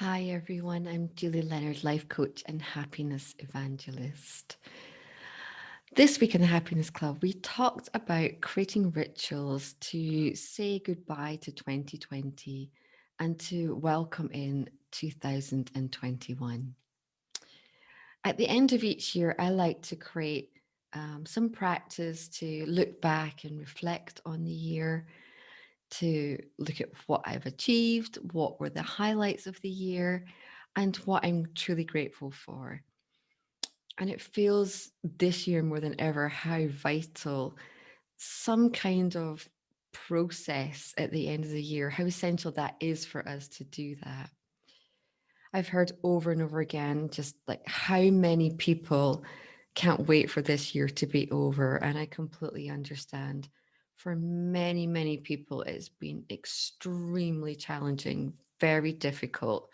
Hi, everyone. I'm Julie Leonard, life coach and happiness evangelist. This week in the Happiness Club, we talked about creating rituals to say goodbye to 2020 and to welcome in 2021. At the end of each year, I like to create some practice to look back and reflect on the year, to look at what I've achieved, what were the highlights of the year, and what I'm truly grateful for. And it feels this year more than ever how vital some kind of process at the end of the year, how essential that is for us to do that. I've heard over and over again just like how many people can't wait for this year to be over. And I completely understand. For many, many people, it's been extremely challenging, very difficult,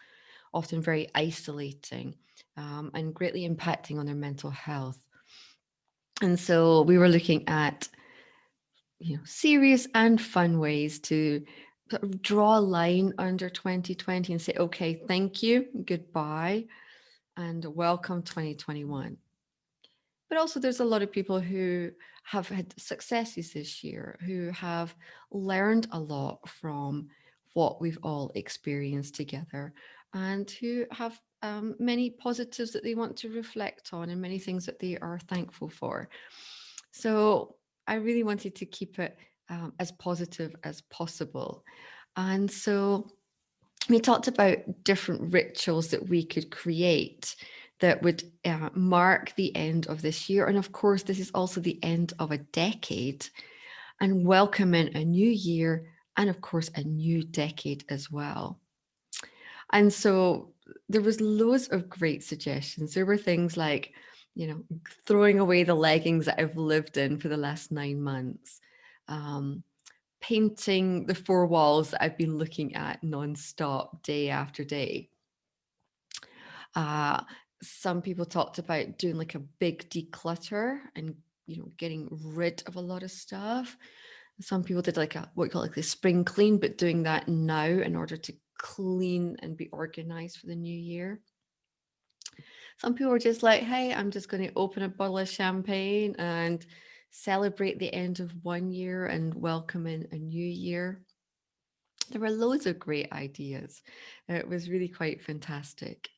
often very isolating, and greatly impacting on their mental health. And so we were looking at, serious and fun ways to sort of draw a line under 2020 and say, okay, thank you, goodbye, and welcome 2021. But also, there's a lot of people who have had successes this year, who have learned a lot from what we've all experienced together, and who have many positives that they want to reflect on and many things that they are thankful for. So, I really wanted to keep it as positive as possible. And so, we talked about different rituals that we could create that would mark the end of this year. And of course, this is also the end of a decade and welcome in a new year and, of course, a new decade as well. And so there was loads of great suggestions. There were things like, throwing away the leggings that I've lived in for the last 9 months. Um, Painting the four walls that I've been looking at nonstop day after day. Uh, some people talked about doing like a big declutter and getting rid of a lot of stuff. Some people did like a what you call like the spring clean, but doing that now in order to clean and be organized for the new year. Some people were just like, hey, I'm just going to open a bottle of champagne and celebrate the end of one year and welcome in a new year. There were loads of great ideas. It was really quite fantastic.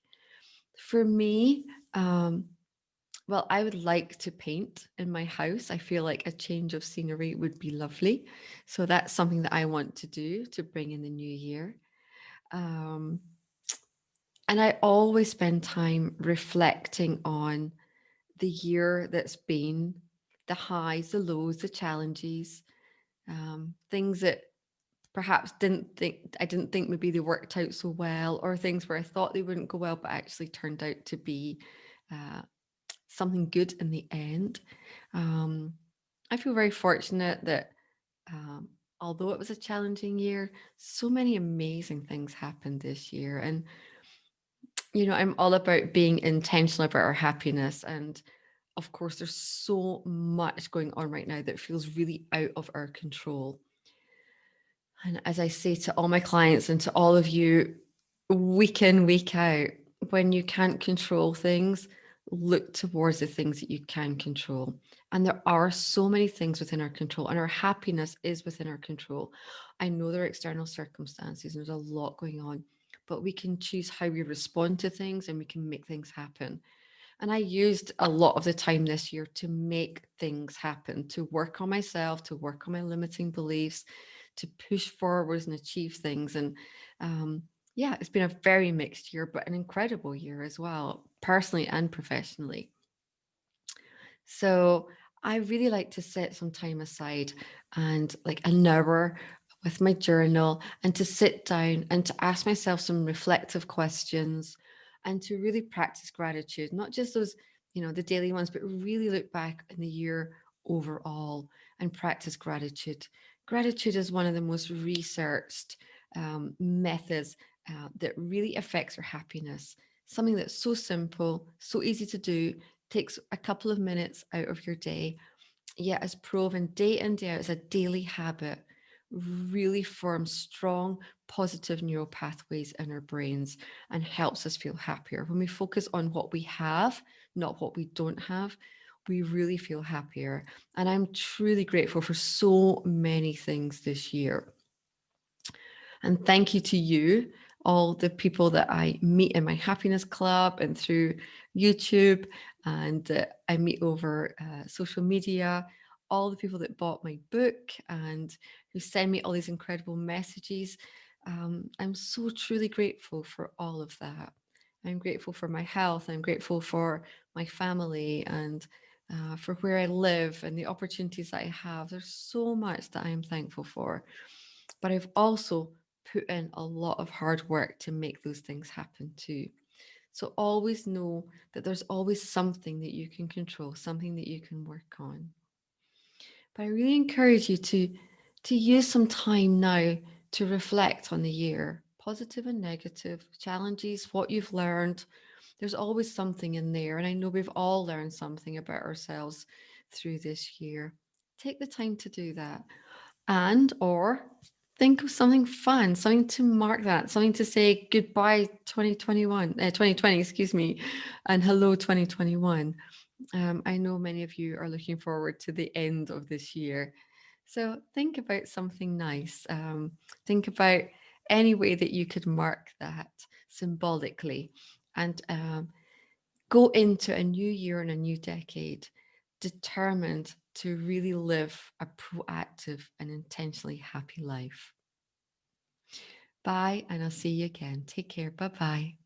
For me, well, I would like to paint in my house. I feel like a change of scenery would be lovely. So that's something that I want to do to bring in the new year. Um, and I always spend time reflecting on the year that's been, the highs, the lows, the challenges, things that perhaps I didn't think maybe they worked out so well, or things where I thought they wouldn't go well, but actually turned out to be uh, something good in the end. Um, I feel very fortunate that um, although it was a challenging year, so many amazing things happened this year. And, I'm all about being intentional about our happiness. And of course, there's so much going on right now that feels really out of our control. And as I say to all my clients and to all of you, week in, week out, when you can't control things, look towards the things that you can control. And there are so many things within our control, and our happiness is within our control. I know there are external circumstances, and there's a lot going on, but we can choose how we respond to things and we can make things happen. And I used a lot of the time this year to make things happen, to work on myself, to work on my limiting beliefs, to push forwards and achieve things. And yeah, it's been a very mixed year, but an incredible year as well, personally and professionally. So I really like to set some time aside and like an hour with my journal and to sit down and to ask myself some reflective questions and to really practice gratitude, not just those, the daily ones, but really look back in the year overall and practice gratitude. Gratitude is one of the most researched methods that really affects our happiness. Something that's so simple, so easy to do, takes a couple of minutes out of your day, yet is proven day in, day out as a daily habit. really forms strong, positive neural pathways in our brains and helps us feel happier. When we focus on what we have, not what we don't have, we really feel happier. And I'm truly grateful for so many things this year. And thank you to you, all the people that I meet in my happiness club and through YouTube, and I meet over social media, all the people that bought my book and who send me all these incredible messages. I'm so truly grateful for all of that. I'm grateful for my health. I'm grateful for my family and for where I live and the opportunities that I have. There's so much that I am thankful for. But I've also put in a lot of hard work to make those things happen too. So always know that there's always something that you can control, something that you can work on. But I really encourage you to use some time now to reflect on the year, positive and negative, challenges, what you've learned. There's always something in there. And I know we've all learned something about ourselves through this year. Take the time to do that. And or think of something fun, something to mark that, something to say goodbye 2020, excuse me, and hello 2021. I know many of you are looking forward to the end of this year. So think about something nice. Think about any way that you could mark that symbolically and go into a new year and a new decade determined to really live a proactive and intentionally happy life. Bye, and I'll see you again. Take care. Bye bye.